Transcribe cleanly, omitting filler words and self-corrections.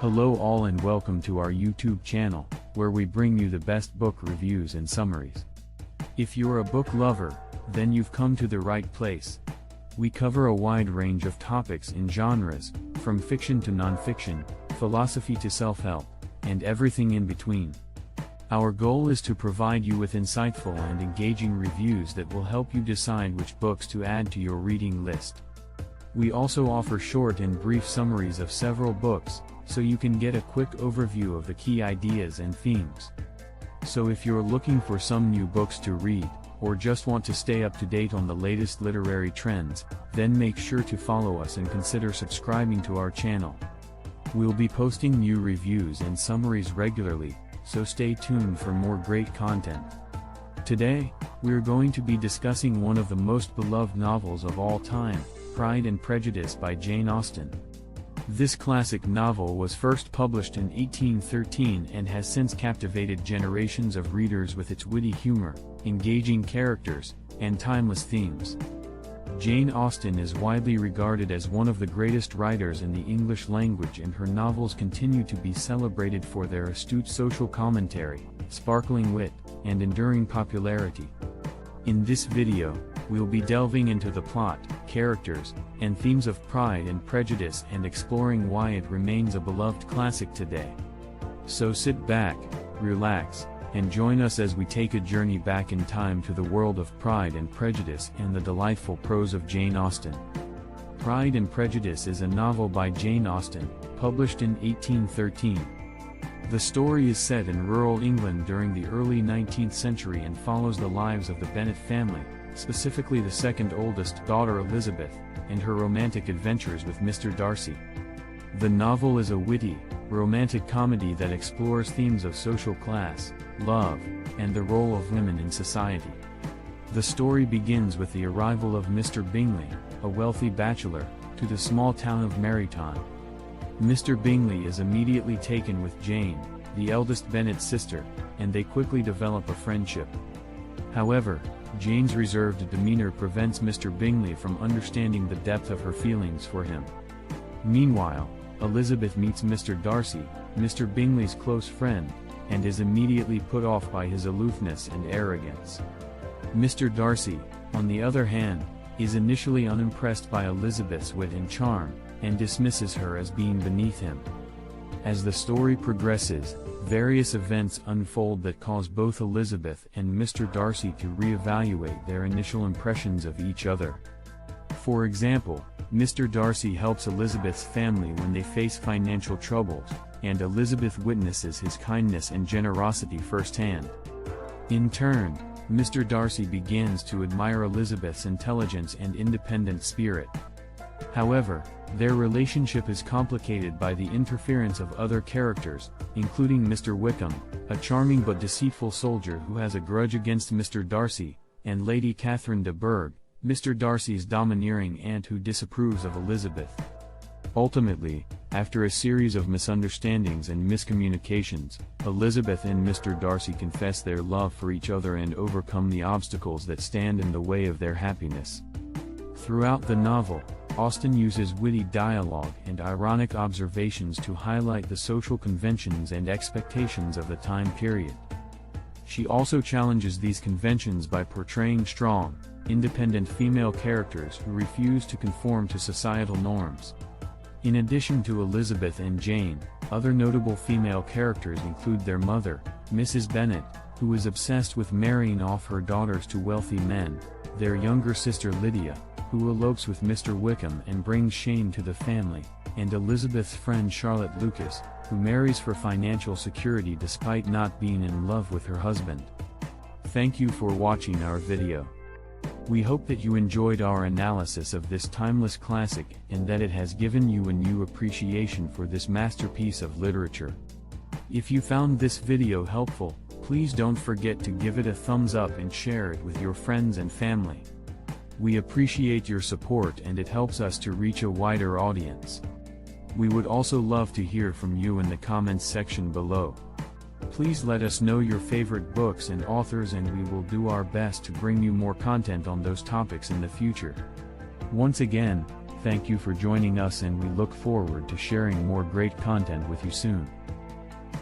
Hello all and welcome to our YouTube channel, where we bring you the best book reviews and summaries. If you're a book lover, then you've come to the right place. We cover a wide range of topics in genres, from fiction to non-fiction, philosophy to self-help, and everything in between. Our goal is to provide you with insightful and engaging reviews that will help you decide which books to add to your reading list. We also offer short and brief summaries of several books, so you can get a quick overview of the key ideas and themes. So if you're looking for some new books to read, or just want to stay up to date on the latest literary trends, then make sure to follow us and consider subscribing to our channel. We'll be posting new reviews and summaries regularly, so stay tuned for more great content. Today, we're going to be discussing one of the most beloved novels of all time, Pride and Prejudice by Jane Austen. This classic novel was first published in 1813 and has since captivated generations of readers with its witty humor, engaging characters, and timeless themes. Jane Austen is widely regarded as one of the greatest writers in the English language, and her novels continue to be celebrated for their astute social commentary, sparkling wit, and enduring popularity. In this video, we'll be delving into the plot, characters, and themes of Pride and Prejudice and exploring why it remains a beloved classic today. So sit back, relax, and join us as we take a journey back in time to the world of Pride and Prejudice and the delightful prose of Jane Austen. Pride and Prejudice is a novel by Jane Austen, published in 1813. The story is set in rural England during the early 19th century and follows the lives of the Bennet family, specifically the second oldest daughter Elizabeth, and her romantic adventures with Mr. Darcy. The novel is a witty, romantic comedy that explores themes of social class, love, and the role of women in society. The story begins with the arrival of Mr. Bingley, a wealthy bachelor, to the small town of Meryton. Mr. Bingley is immediately taken with Jane, the eldest Bennet's sister, and they quickly develop a friendship. However, Jane's reserved demeanor prevents Mr. Bingley from understanding the depth of her feelings for him. Meanwhile, Elizabeth meets Mr. Darcy, Mr. Bingley's close friend, and is immediately put off by his aloofness and arrogance. Mr. Darcy, on the other hand, is initially unimpressed by Elizabeth's wit and charm, and dismisses her as being beneath him. As the story progresses, various events unfold that cause both Elizabeth and Mr. Darcy to reevaluate their initial impressions of each other. For example, Mr. Darcy helps Elizabeth's family when they face financial troubles, and Elizabeth witnesses his kindness and generosity firsthand. In turn, Mr. Darcy begins to admire Elizabeth's intelligence and independent spirit. However, their relationship is complicated by the interference of other characters, including Mr. Wickham, a charming but deceitful soldier who has a grudge against Mr. Darcy, and Lady Catherine de Bourgh, Mr. Darcy's domineering aunt who disapproves of Elizabeth. Ultimately, after a series of misunderstandings and miscommunications, Elizabeth and Mr. Darcy confess their love for each other and overcome the obstacles that stand in the way of their happiness. Throughout the novel, Austen uses witty dialogue and ironic observations to highlight the social conventions and expectations of the time period. She also challenges these conventions by portraying strong, independent female characters who refuse to conform to societal norms. In addition to Elizabeth and Jane, other notable female characters include their mother, Mrs. Bennet, who is obsessed with marrying off her daughters to wealthy men, their younger sister Lydia, who elopes with Mr. Wickham and brings shame to the family, and Elizabeth's friend Charlotte Lucas, who marries for financial security despite not being in love with her husband. Thank you for watching our video. We hope that you enjoyed our analysis of this timeless classic and that it has given you a new appreciation for this masterpiece of literature. If you found this video helpful, please don't forget to give it a thumbs up and share it with your friends and family. We appreciate your support and it helps us to reach a wider audience. We would also love to hear from you in the comments section below. Please let us know your favorite books and authors, and we will do our best to bring you more content on those topics in the future. Once again, Thank you for joining us, and we look forward to sharing more great content with you soon.